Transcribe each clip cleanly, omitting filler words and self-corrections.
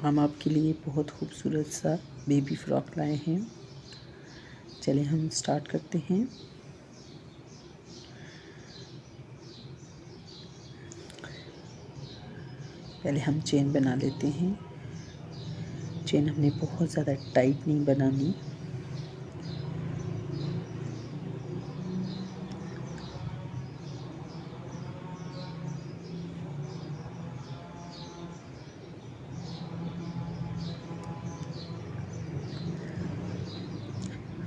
हम आपके लिए बहुत खूबसूरत सा बेबी फ्रॉक लाए हैं। चलिए हम स्टार्ट करते हैं। पहले हम चेन बना लेते हैं। चेन हमने बहुत ज़्यादा टाइट नहीं बनानी।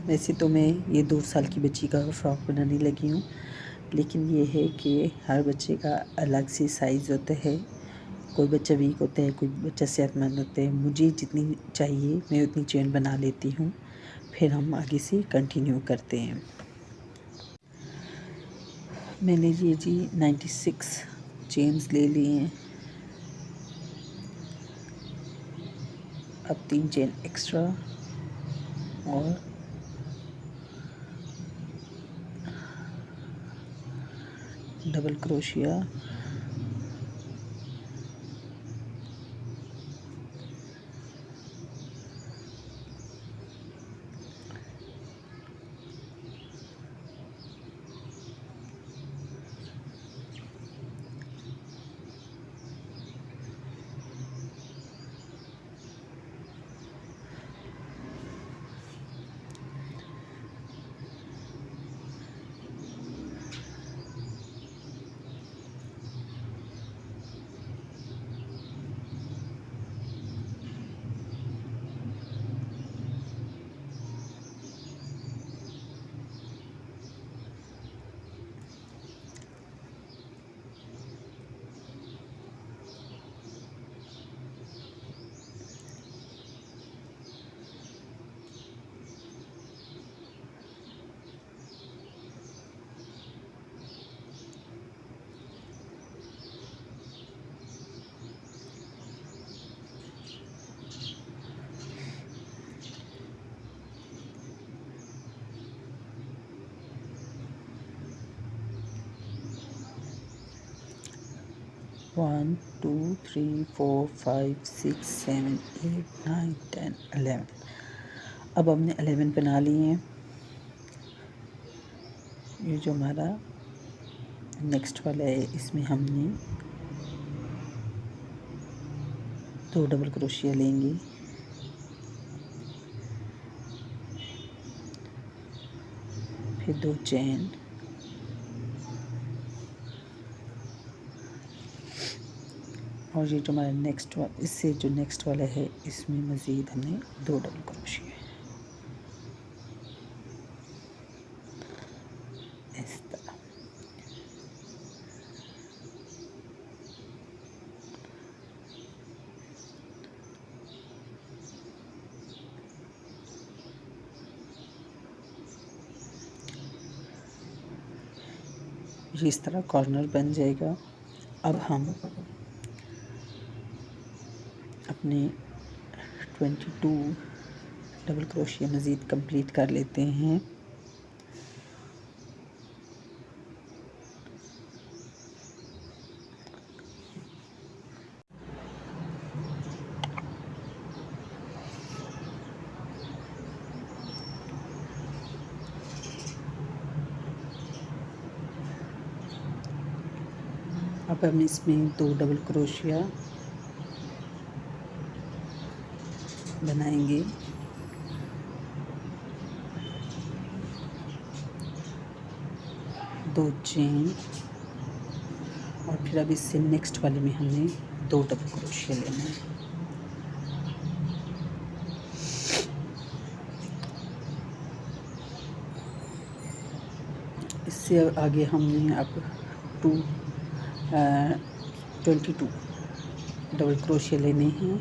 वैसे तो मैं ये 2 साल की बच्ची का फ्रॉक बनाने लगी हूँ, लेकिन ये है कि हर बच्चे का अलग से साइज़ होता है। कोई बच्चा वीक होता है, कोई बच्चा सेहतमंद होता है। मुझे जितनी चाहिए मैं उतनी चेन बना लेती हूँ, फिर हम आगे से कंटिन्यू करते हैं। मैंने ये जी 96 चेन्स ले लिए हैं। अब 3 चेन एक्स्ट्रा और डबल क्रोशिया, वन 2 3 4 5 6 7 8 9 10 11। अब हमने 11 बना लिए हैं। ये जो हमारा नेक्स्ट वाला है, इसमें हमने 2 डबल क्रोशिया लेंगे, फिर 2 चेन, और ये जो हमारा नेक्स्ट वाला, इससे जो नेक्स्ट वाला है, इसमें मज़ीद हमने 2 डबल क्रोशिया इस तरह। ये इस तरह कॉर्नर बन जाएगा। अब हम अपने 22 डबल क्रोशिया मज़ीद कंप्लीट कर लेते हैं। अब हम इसमें 2 डबल क्रोशिया बनाएंगे, 2 चेन, और फिर अब इससे नेक्स्ट वाले में हमने 2 डबल क्रोशिया लेना है। इससे आगे हमने अब 22 डबल क्रोशिया लेने हैं।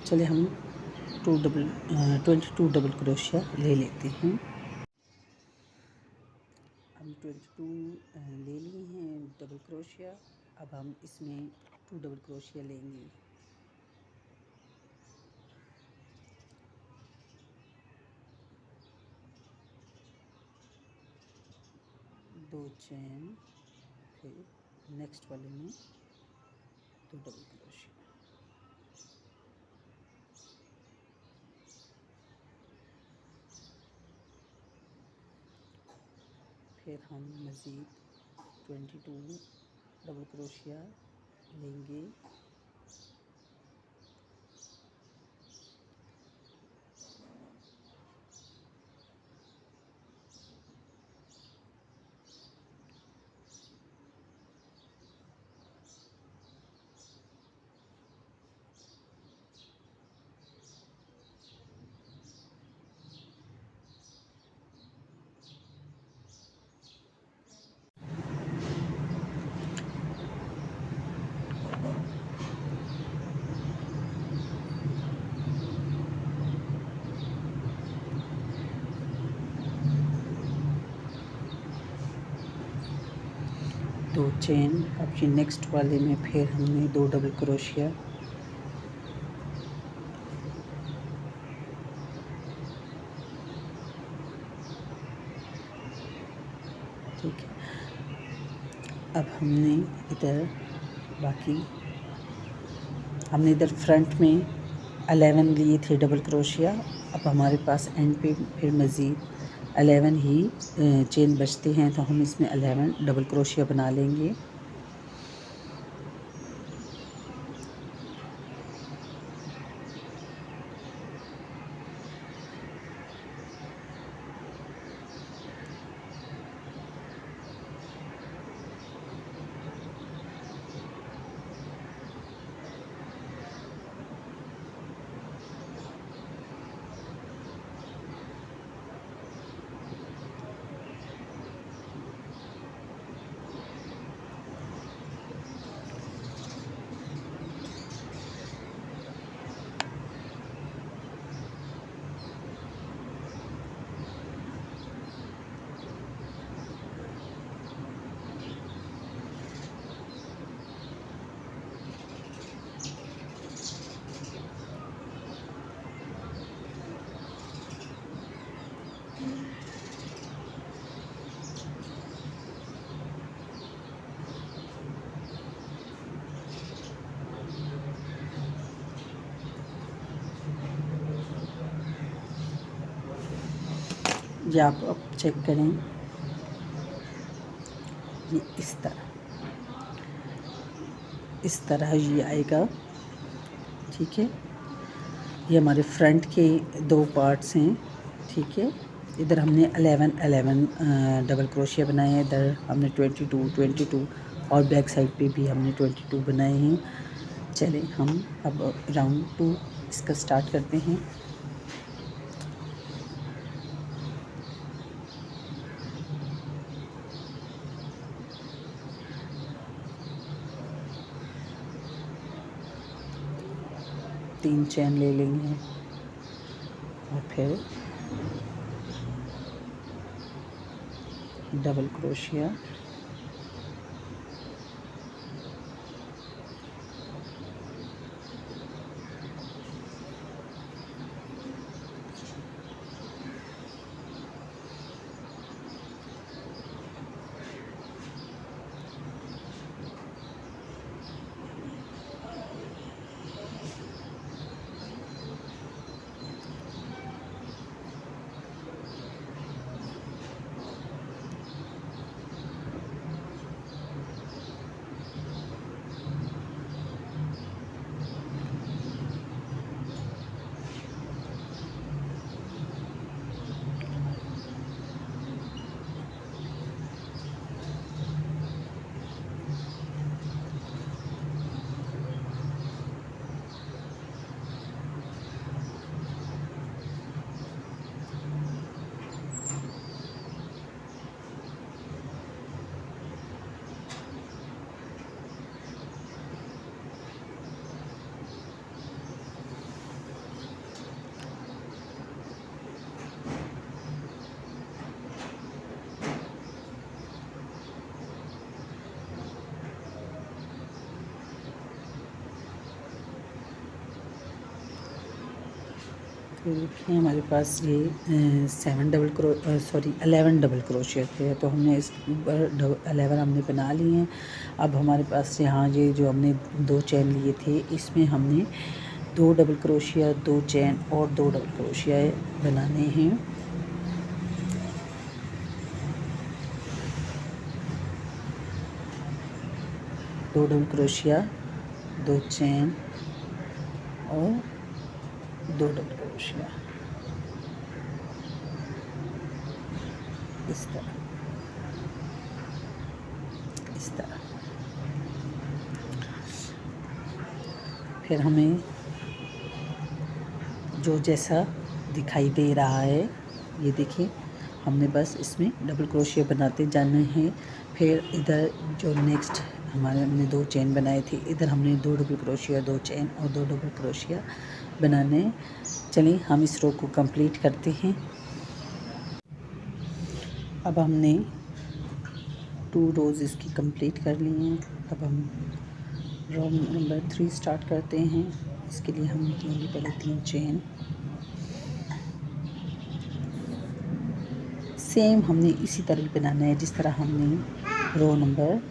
चलिए हम 22 डबल क्रोशिया ले लेते हैं। हम 22 ले लिए हैं डबल क्रोशिया। अब हम इसमें 2 डबल क्रोशिया लेंगे। दो चेन, फिर नेक्स्ट वाले में 2 डबल क्रोशिया। फिर हम मज़ीद 22 डबल क्रोशिया लेंगे। दो चेन। अब ये नेक्स्ट वाले में फिर हमने 2 डबल क्रोशिया। ठीक है। अब हमने इधर फ्रंट में 11 लिए थे डबल क्रोशिया। अब हमारे पास एंड पे फिर मज़ीद 11 ही चेन बचते हैं, तो हम इसमें 11 डबल क्रोशिया बना लेंगे। ये आप अब चेक करें, ये इस तरह ये आएगा। ठीक है, ये हमारे फ्रंट के 2 पार्ट्स हैं। ठीक है, इधर हमने 11 डबल क्रोशिया बनाए हैं, इधर हमने 22 और बैक साइड पे भी हमने 22 बनाए हैं। चलें हम अब राउंड 2 इसका स्टार्ट करते हैं। तीन चेन ले लेंगे और फिर डबल क्रोशिया। तो देखिए हमारे पास ये 11 डबल क्रोशिया थे, तो हमने इस ऊपर 11 हमने बना लिए हैं। अब हमारे पास यहाँ ये जो हमने 2 चेन लिए थे, इसमें हमने 2 डबल क्रोशिया, 2 चेन और 2 डबल क्रोशिया बनाने हैं। दो डबल क्रोशिया, 2 चेन और 2 डबल क्रोशिया, इस तरह इस तरह। फिर हमें जो जैसा दिखाई दे रहा है, ये देखिए हमने बस इसमें डबल क्रोशिया बनाते जाना है। फिर इधर जो नेक्स्ट हमने 2 चेन बनाए थे, इधर हमने 2 डबल क्रोशिया, 2 चेन और 2 डबल क्रोशिया बनाने। चलिए हम इस रो को कंप्लीट करते हैं। अब हमने 2 रोज़ इसकी कंप्लीट कर ली हैं। अब हम रो नंबर 3 स्टार्ट करते हैं। इसके लिए हम लेंगे पहले 3 चेन। सेम हमने इसी तरह बनाना है जिस तरह हमने रो नंबर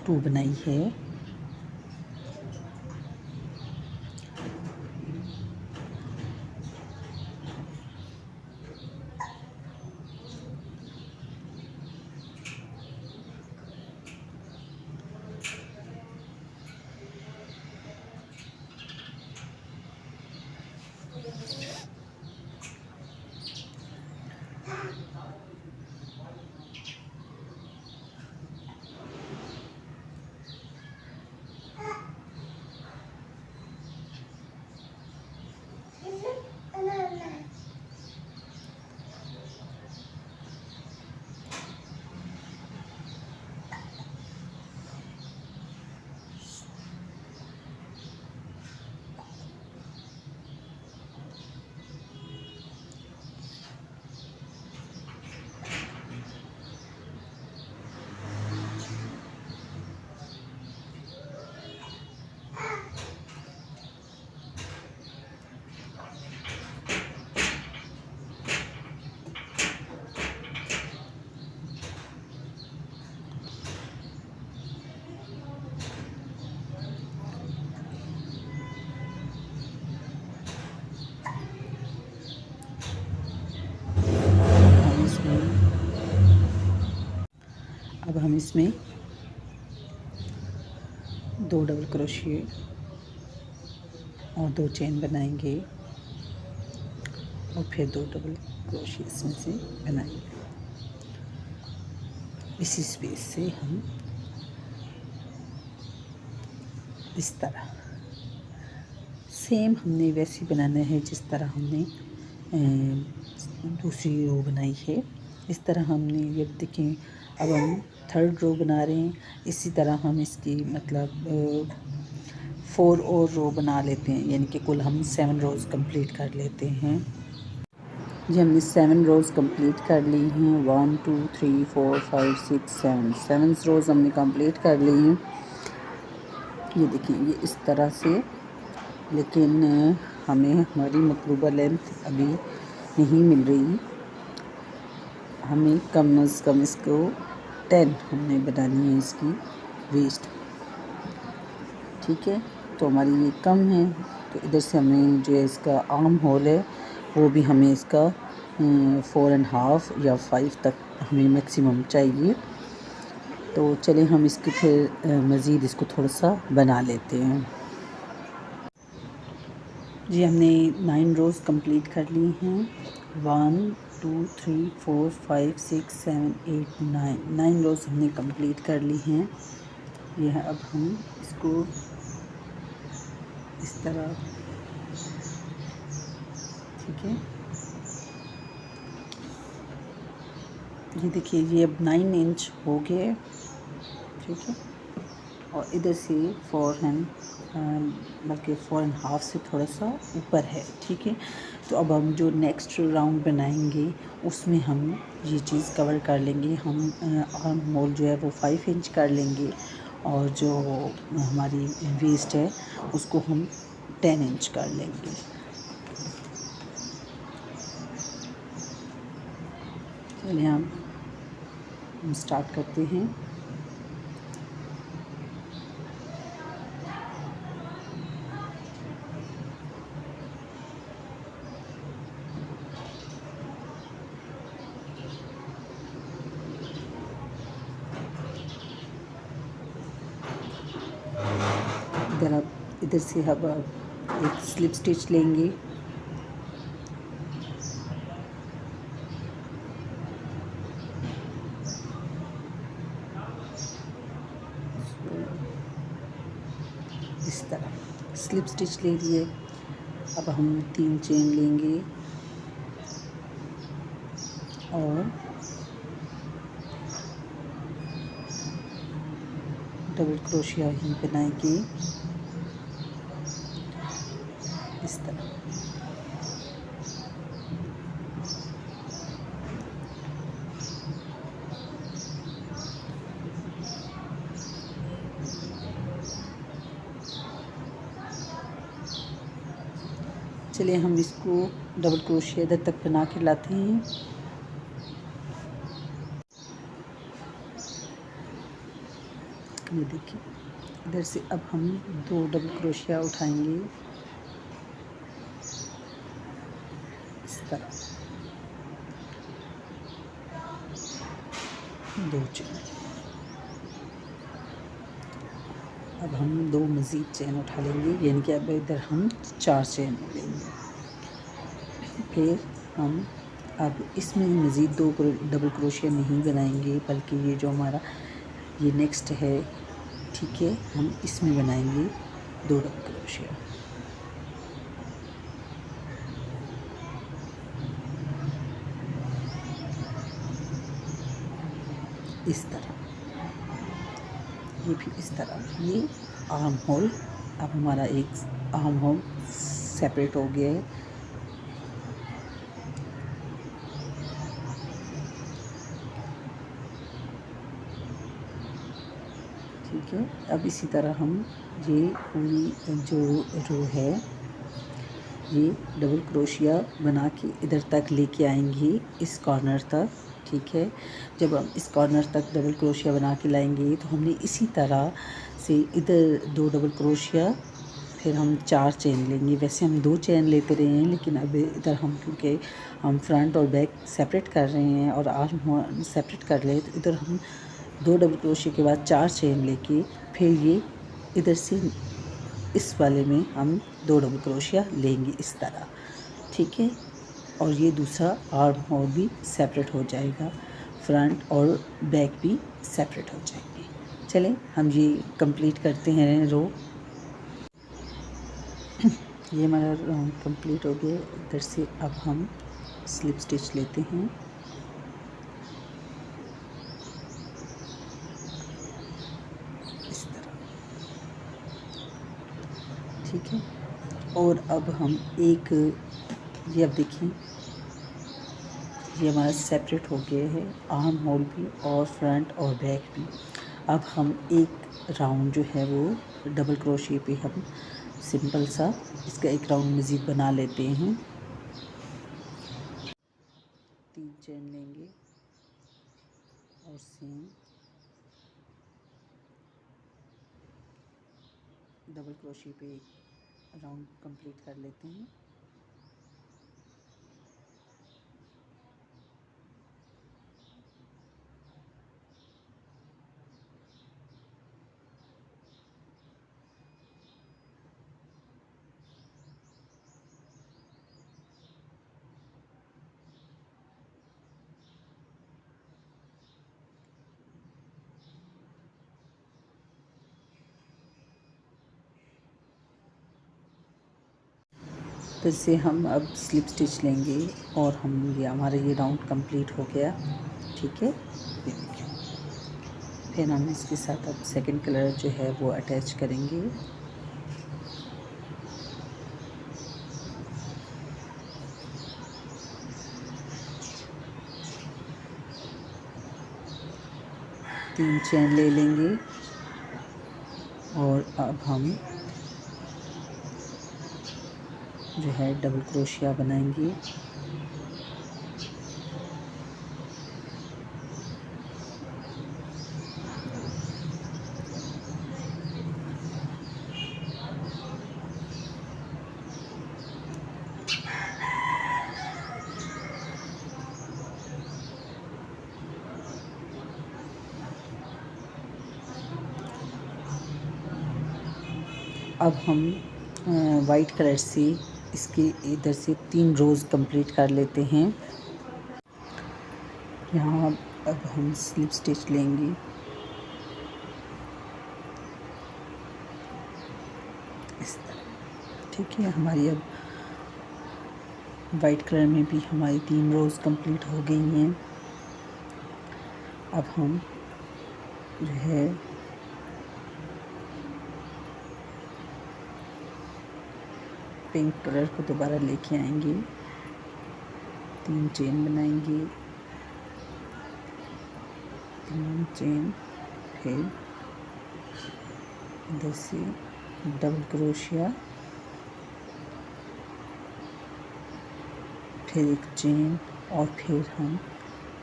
2 बनाई है। अब हम इसमें 2 डबल क्रोशिए और 2 चेन बनाएंगे और फिर 2 डबल क्रोशिए इसमें से बनाएंगे। इसी स्पेस से हम इस तरह सेम हमने वैसे बनाना है जिस तरह हमने दूसरी रो बनाई है। इस तरह हमने ये देखें, अब हम 3rd रो बना रहे हैं। इसी तरह हम इसकी मतलब 4 और रो बना लेते हैं, यानी कि कुल हम 7 रोज़ कंप्लीट कर लेते हैं। जी हमने 7 रोज़ कंप्लीट कर ली हैं। 1 2 3 4 5 6 7 रोज़ हमने कंप्लीट कर ली हैं। ये देखिए ये इस तरह से, लेकिन हमें हमारी मतलूबा लेंथ अभी नहीं मिल रही। हमें कम अज़ कम इसको 10 हमने बनानी है इसकी वेस्ट, ठीक है। तो हमारी ये कम है, तो इधर से हमें जो है इसका आर्म होल है वो भी हमें इसका 4.5 या 5 तक हमें मैक्सिमम चाहिए। तो चलिए हम इसकी फिर मज़ीद इसको थोड़ा सा बना लेते हैं। जी हमने 9 रोज़ कंप्लीट कर ली हैं। 1 2 3 4 5 6 7 8 9 रोज़ हमने कंप्लीट कर ली हैं। यह अब हम इसको इस तरह, ठीक है। ये देखिए ये अब 9 इंच हो गए, ठीक है। और इधर से 4.5 से थोड़ा सा ऊपर है, ठीक है। तो अब हम जो नेक्स्ट राउंड बनाएंगे उसमें हम ये चीज़ कवर कर लेंगे। हम आर्म होल जो है वो 5 इंच कर लेंगे और जो हमारी वेस्ट है उसको हम 10 इंच कर लेंगे। चलिए हम स्टार्ट करते हैं। इधर से अब एक स्लिप स्टिच लेंगे। इस तरह स्लिप स्टिच ले लिए। अब हम 3 चेन लेंगे और डबल क्रोशिया ही बनाएंगे इस तरह। चलिए हम इसको डबल क्रोशिया इधर तक बना के लाते हैं। ये देखिए, इधर से अब हम 2 डबल क्रोशिया उठाएंगे इस तरह, 2 चेन। अब हम 2 मज़ीद चेन उठा लेंगे, यानी कि अब इधर हम 4 चेन लेंगे। फिर हम अब इसमें मज़ीद 2 डबल क्रोशिया नहीं बनाएंगे, बल्कि ये जो हमारा ये नेक्स्ट है, ठीक है, हम इसमें बनाएंगे 2 डबल क्रोशिया। इस तरह, ये भी इस तरह। ये आर्म होल, अब हमारा एक आर्म होल सेपरेट हो गया है। ठीक है, अब इसी तरह हम ये पूरी जो रो है, ये डबल क्रोशिया बना के इधर तक लेके आएंगे इस कॉर्नर तक। ठीक है, जब हम इस कॉर्नर तक डबल क्रोशिया बना के लाएंगे तो हमने इसी तरह से इधर 2 डबल क्रोशिया, फिर हम 4 चेन लेंगे। वैसे हम 2 चेन लेते रहे हैं, लेकिन अब इधर हम क्योंकि हम फ्रंट और बैक सेपरेट कर रहे हैं और आर्म सेपरेट कर रहे हैं, तो इधर हम 2 डबल क्रोशिया के बाद 4 चेन लेके फिर ये इधर से इस वाले में हम 2 डबल क्रोशिया लेंगे इस तरह। ठीक है, और ये दूसरा आर्म होल भी सेपरेट हो जाएगा, फ्रंट और बैक भी सेपरेट हो जाएंगे। चलें हम ये कंप्लीट करते हैं रो। ये हमारा राउंड कंप्लीट हो गया। इधर से अब हम स्लिप स्टिच लेते हैं। इस तरह, ठीक है, और अब हम एक, ये अब देखिए, ये हमारा सेपरेट हो गया है, आर्म होल भी और फ्रंट और बैक भी। अब हम एक राउंड जो है वो डबल क्रोशिया पे हम सिंपल सा इसका एक राउंड मज़ीद बना लेते हैं। 3 चेन लेंगे और सेम डबल क्रोशिया पे एक राउंड कंप्लीट कर लेते हैं। फिर से हम अब स्लिप स्टिच लेंगे और हम ये हमारा ये राउंड कंप्लीट हो गया। ठीक है, ये देखिए, फिर हम इसके साथ अब सेकंड कलर जो है वो अटैच करेंगे। तीन चेन ले लेंगे और अब हम जो है डबल क्रोशिया बनाएंगे। अब हम वाइट कलर से इसके इधर से 3 रोज़ कंप्लीट कर लेते हैं। यहाँ अब हम स्लिप स्टिच लेंगे। इस तरह, ठीक है। हमारी अब वाइट कलर में भी हमारी 3 रोज़ कंप्लीट हो गई हैं। अब हम जो है पिंक कलर को दोबारा लेके आएंगे, 3 चेन बनाएंगे, 3 चेन, फिर इधर से डबल क्रोशिया, फिर एक चेन और फिर हम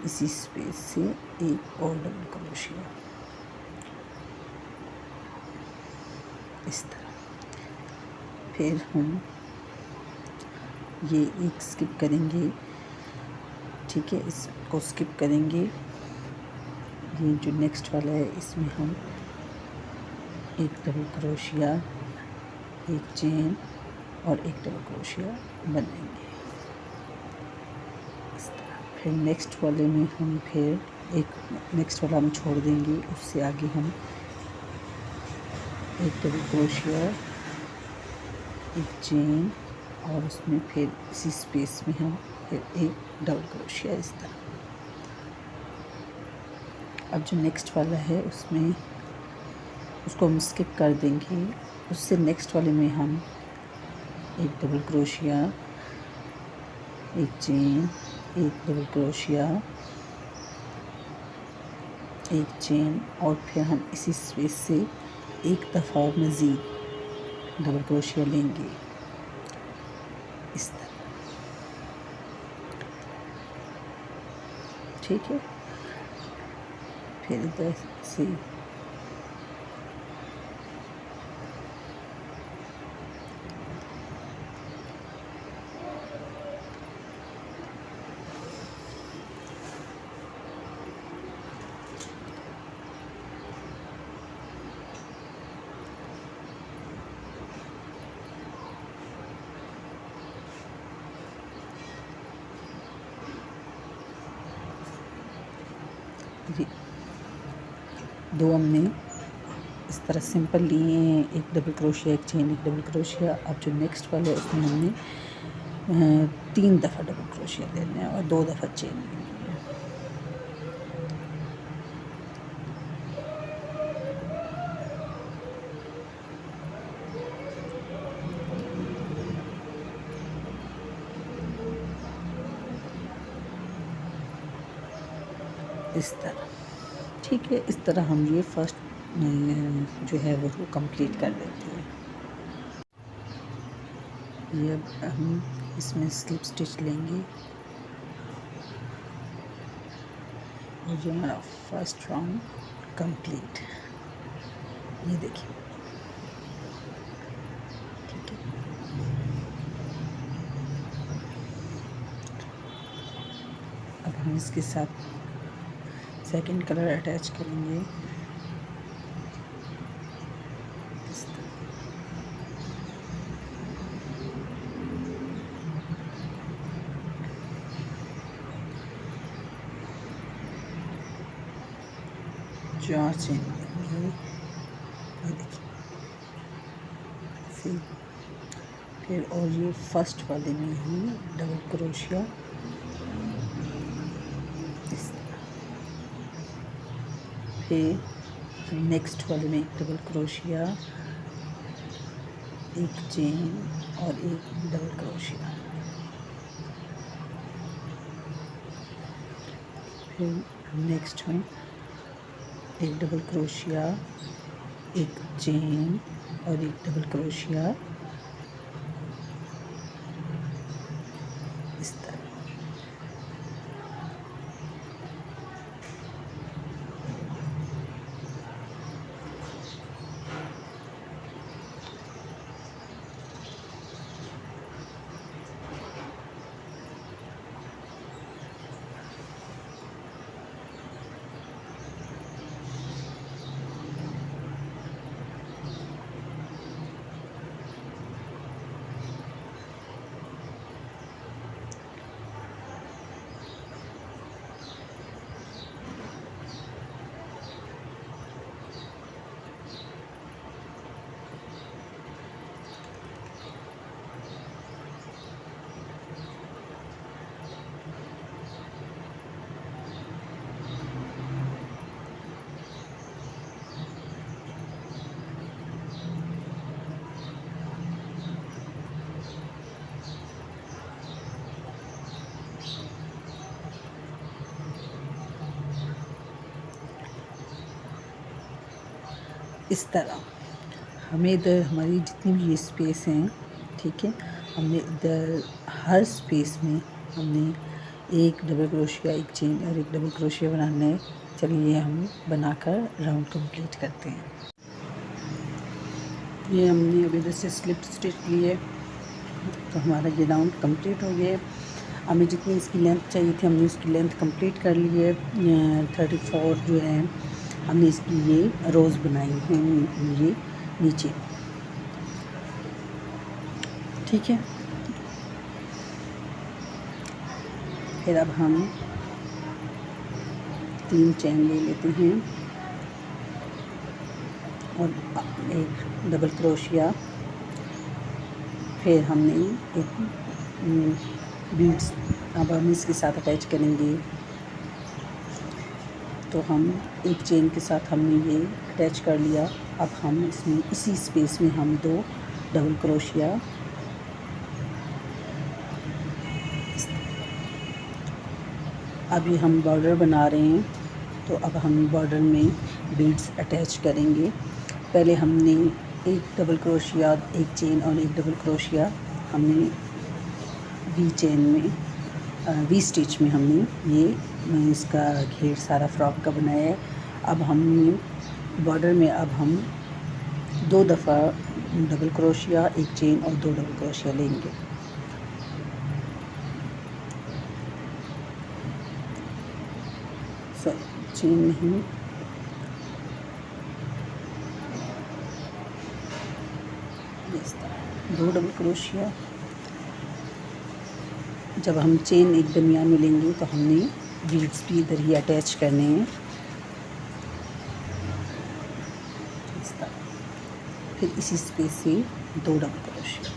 इसी स्पेस से एक और डबल क्रोशिया, इस तरह। फिर हम ये एक स्किप करेंगे, ठीक है, इसको स्किप करेंगे। ये जो नेक्स्ट वाला है इसमें हम एक डबल क्रोशिया, एक चेन और एक डबल क्रोशिया बनाएंगे, इस तरह। फिर नेक्स्ट वाले में हम फिर एक नेक्स्ट वाला हम छोड़ देंगे, उससे आगे हम एक डबल क्रोशिया, एक चेन और उसमें फिर इसी स्पेस में हम फिर एक डबल क्रोशिया, इस तरह। अब जो नेक्स्ट वाला है उसमें उसको हम स्किप कर देंगे, उससे नेक्स्ट वाले में हम एक डबल क्रोशिया, एक चेन, एक डबल क्रोशिया, एक चेन और फिर हम इसी स्पेस से एक दफ़ा और मज़ीद डबल क्रोशिया लेंगे, इस तरह, ठीक है। फिर इधर से दो हमने इस तरह सिंपल लिए हैं, एक डबल क्रोशिया, एक चेन, एक डबल क्रोशिया। अब जो नेक्स्ट वाला है उसमें हमने 3 दफ़ा डबल क्रोशिया लेना है और 2 दफ़ा चेन लेनी है। इस तरह, ठीक है। इस तरह हम ये फर्स्ट जो है वो कंप्लीट कर देते हैं। ये अब हम इसमें स्लिप स्टिच लेंगे और ये हमारा फर्स्ट राउंड कंप्लीट, ये देखिए, ठीक है। अब हम इसके साथ सेकंड कलर अटैच करेंगे, इस तरह। चार चेन लेंगे, ये देखिए, फिर और ये फर्स्ट वाले में ही डबल क्रोशिया, इस तरह। फिर नेक्स्ट वाले में एक डबल क्रोशिया, एक चेन और एक डबल क्रोशिया, फिर नेक्स्ट में एक डबल क्रोशिया, एक चेन और एक डबल क्रोशिया, इस तरह। इस तरह हमें इधर हमारी जितनी भी ये स्पेस हैं, ठीक है, हमने इधर हर स्पेस में हमने एक डबल क्रोशिया, एक चेन और एक डबल क्रोशिया बनाना है। चलिए हम बनाकर राउंड कंप्लीट करते हैं। ये हमने अभी इधर से स्लिप स्टिच की है, तो हमारा ये राउंड कंप्लीट हो गया। हमें जितनी इसकी लेंथ चाहिए थी हमने उसकी लेंथ कंप्लीट कर ली है। 34 जो है हमने इसकी ये रोज़ बनाई हैं ये नीचे, ठीक है। फिर अब हम 3 चेन ले लेते हैं और एक डबल क्रोशिया, फिर हमने एक बीड्स अब हम इसके साथ अटैच करेंगे। तो हम एक चेन के साथ हमने ये अटैच कर लिया। अब हम इसमें इसी स्पेस में हम 2 डबल क्रोशिया, अभी हम बॉर्डर बना रहे हैं, तो अब हम बॉर्डर में बीड्स अटैच करेंगे। पहले हमने एक डबल क्रोशिया, एक चेन और एक डबल क्रोशिया हमने वी चेन में वी स्टिच में हमने ये इसका घेर सारा फ्रॉक का बनाया है। अब हमने बॉर्डर में अब हम 2 दफ़ा डबल क्रोशिया, एक चेन और 2 डबल क्रोशिया लेंगे। चेन नहीं, इस तरह 2 डबल क्रोशिया। जब हम चेन एक दरमियान में लेंगे तो हमने बीड्स भी इधर ही अटैच करने हैं, इस तरह। फिर इसी स्पेस से 2 डबल क्रोशिया,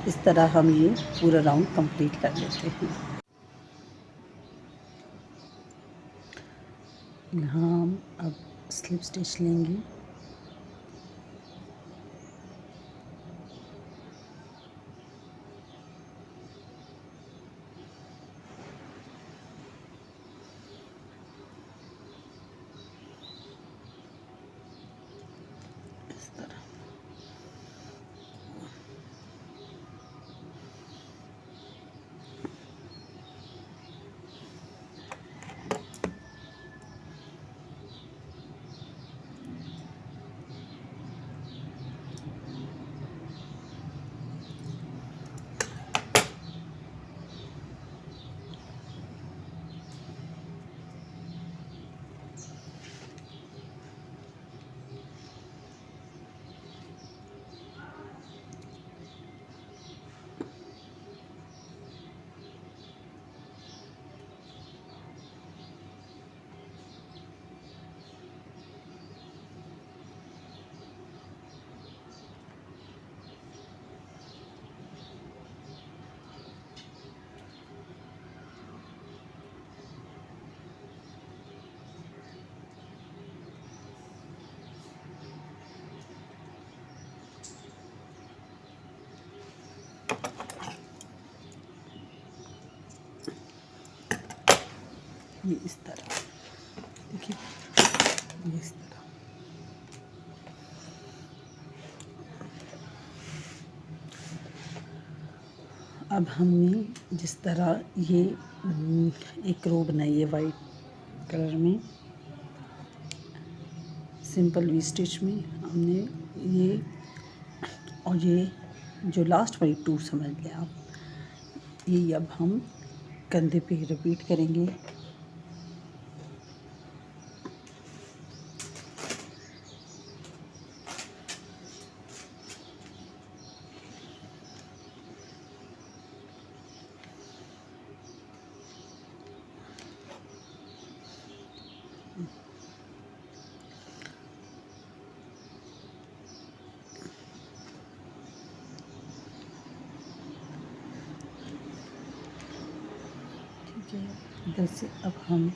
इस तरह हम ये पूरा राउंड कंप्लीट कर लेते हैं। यहाँ हम अब स्लिप स्टिच लेंगे। इस तरह ये इस तरह, देखिए ये इस तरह। अब हमने जिस तरह ये एक रो बनाई है वाइट कलर में, सिंपल वी स्टिच में हमने ये, और ये जो लास्ट वाली 2 समझ लें आप, ये अब हम कंधे पे रिपीट करेंगे। ठीक है, इधर से अब हम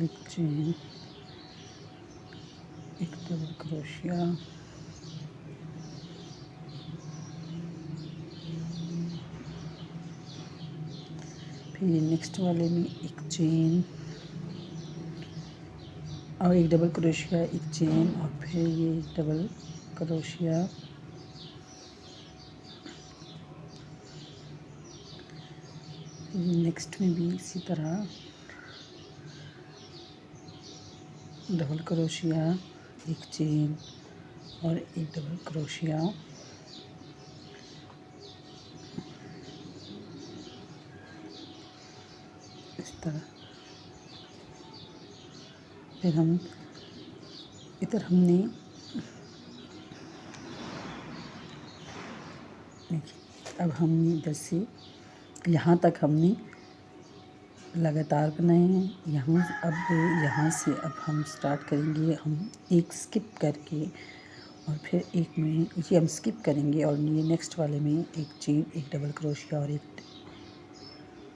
एक चेन, एक डबल क्रोशिया, फिर नेक्स्ट वाले में एक चेन और एक डबल क्रोशिया, एक चेन और फिर ये डबल क्रोशिया, नेक्स्ट में भी इसी तरह डबल क्रोशिया, एक चेन और एक डबल क्रोशिया, इस तरह। फिर हम इधर हमने देखिए, अब हमने इधर से यहाँ तक हमने लगातार बनाए हैं। यहाँ से अब हम स्टार्ट करेंगे, हम एक स्किप करके और फिर एक में ये हम स्किप करेंगे और ये नेक्स्ट वाले में एक चेन, एक डबल क्रोशिया और एक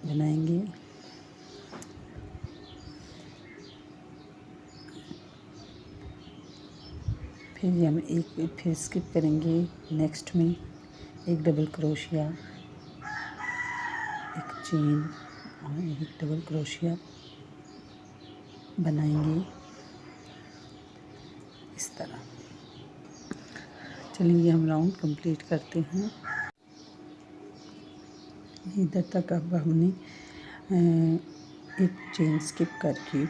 बनाएंगे। फिर हम फिर स्किप करेंगे, नेक्स्ट में एक डबल क्रोशिया, एक चेन और एक डबल क्रोशिया बनाएंगे इस तरह। चलिए हम राउंड कंप्लीट करते हैं। इधर तक अब हमने एक चेन स्किप करके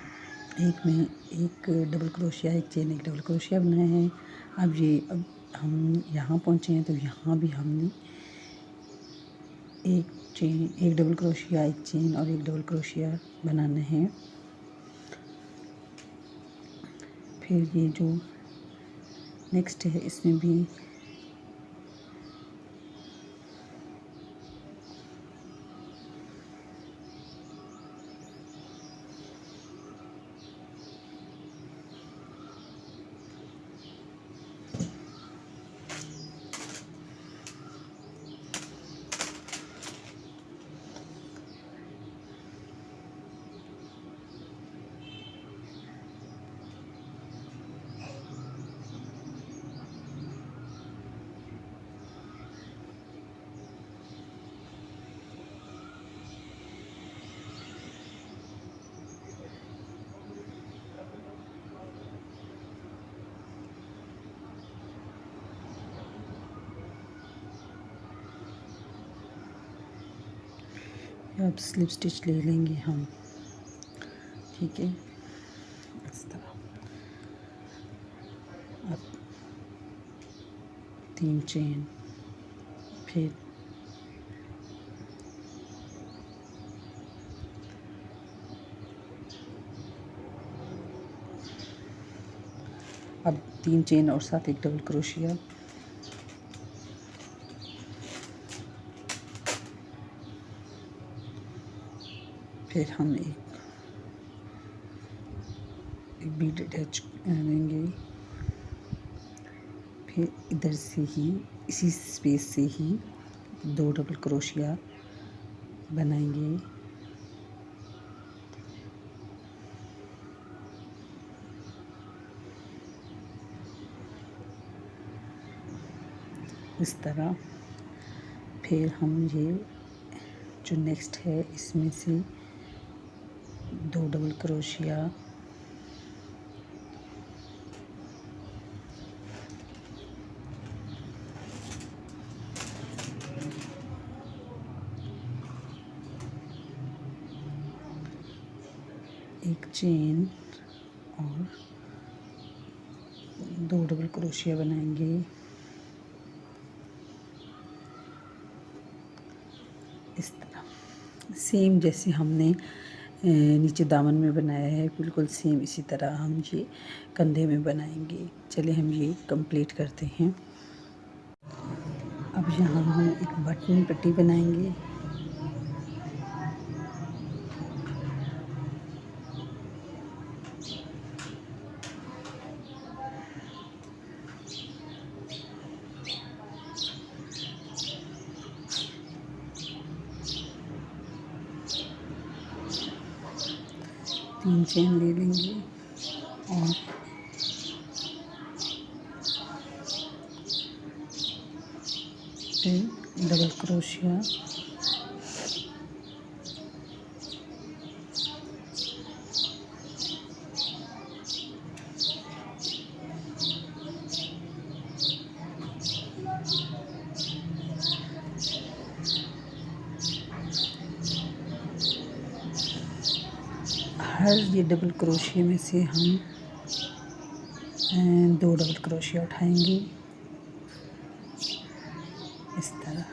एक डबल क्रोशिया, एक चेन, एक डबल क्रोशिया बनाए हैं। अब हम यहाँ पहुँचे हैं तो यहाँ भी हमने एक चेन, एक डबल क्रोशिया, एक चेन और एक डबल क्रोशिया बनाना है। फिर ये जो नेक्स्ट है इसमें भी अब स्लिप स्टिच ले लेंगे हम, ठीक है, इस तरह। अब 3 चेन, फिर अब 3 चेन और साथ एक डबल क्रोशिया, फिर हम एक बीड अटैच करेंगे, फिर इधर से ही इसी स्पेस से ही 2 डबल क्रोशिया बनाएंगे। इस तरह। फिर हम ये जो नेक्स्ट है इसमें से 2 डबल क्रोशिया, एक चेन और 2 डबल क्रोशिया बनाएंगे। इस तरह सेम जैसे हमने नीचे दामन में बनाया है, बिल्कुल सेम इसी तरह हम ये कंधे में बनाएंगे। चलिए हम ये कंप्लीट करते हैं। अब यहाँ हम एक बटन पट्टी बनाएंगे। 3 चेन ले लेंगे और फिर डबल क्रोशिया, हर ये डबल क्रोशिया में से हम 2 डबल क्रोशिया उठाएंगे इस तरह।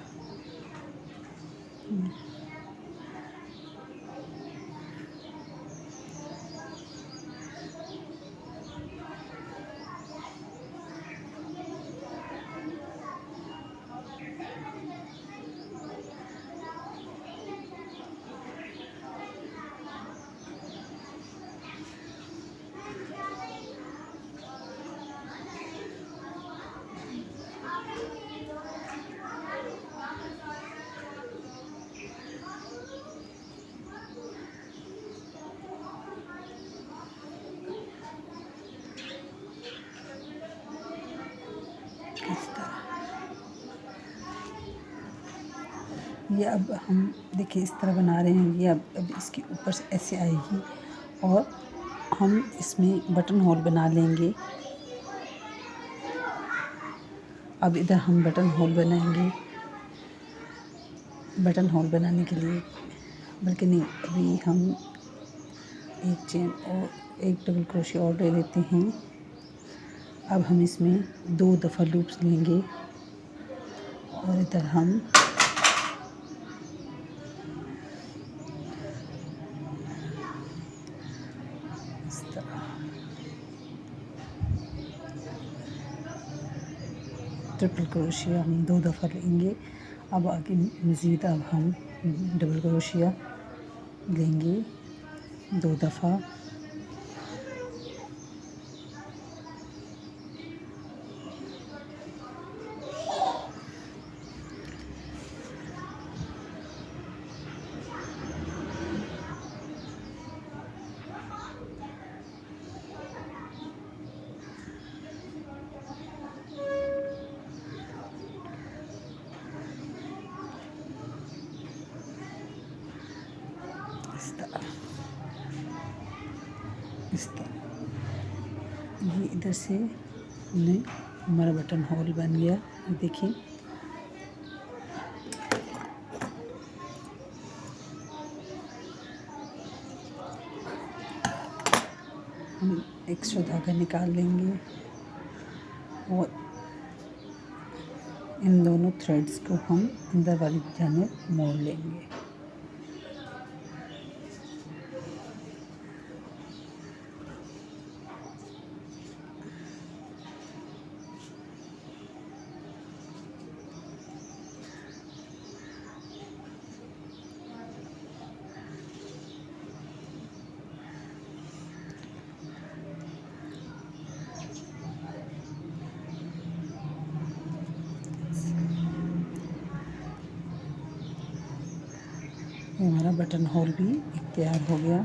ये अब हम देखिए इस तरह बना रहे हैं। ये अब इसके ऊपर से ऐसे आएगी और हम इसमें बटन होल बना लेंगे। अब इधर हम बटन होल बनाएंगे। बटन होल बनाने के लिए बल्कि नहीं, अभी हम एक चेन और एक डबल क्रोशिया और ले लेते हैं। अब हम इसमें 2 दफ़ा लूप्स लेंगे और इधर हम ट्रिपल क्रोशिया हम 2 दफ़ा लेंगे। अब आगे मज़ीद अब हम डबल क्रोशिया लेंगे 2 दफ़ा। इस तरह ये इधर से हमने हमारा बटन होल बन गया। देखिए हम एक्स्ट्रा धागा निकाल लेंगे और इन दोनों थ्रेड्स को हम अंदर वाली जानिब मोड़ लेंगे। ये हमारा बटन होल भी तैयार हो गया।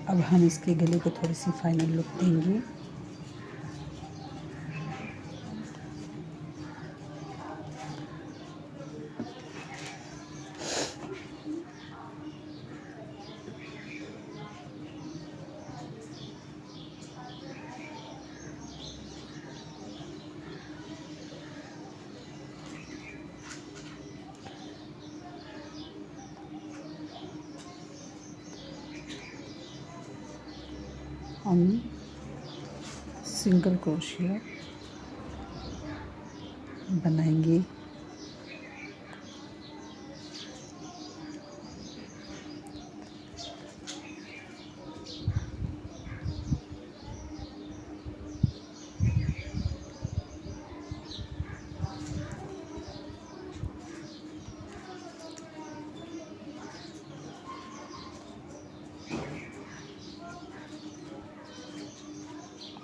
अब हम इसके गले को थोड़ी सी फाइनल लुक देंगे। हम सिंगल क्रोशिया बनाएंगे।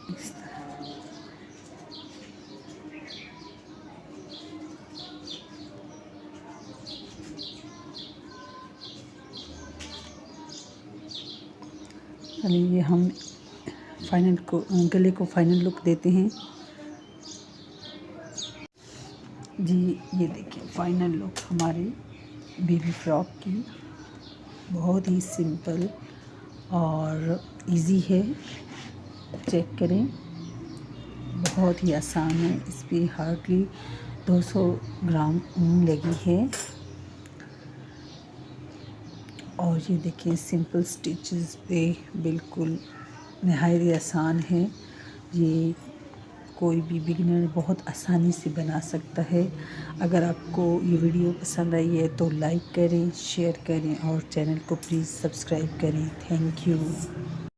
इस तरह चलिए हम गले को फाइनल लुक देते हैं जी। ये देखिए फाइनल लुक हमारे बेबी फ्रॉक की, बहुत ही सिंपल और इजी है। चेक करें, बहुत ही आसान है। इस पर हार्डली 200 ग्राम ऊन लगी है और ये देखिए सिंपल स्टिचेस पे बिल्कुल नहायत ही आसान है। ये कोई भी बिगिनर बहुत आसानी से बना सकता है। अगर आपको ये वीडियो पसंद आई है तो लाइक करें, शेयर करें और चैनल को प्लीज़ सब्सक्राइब करें। Thank you.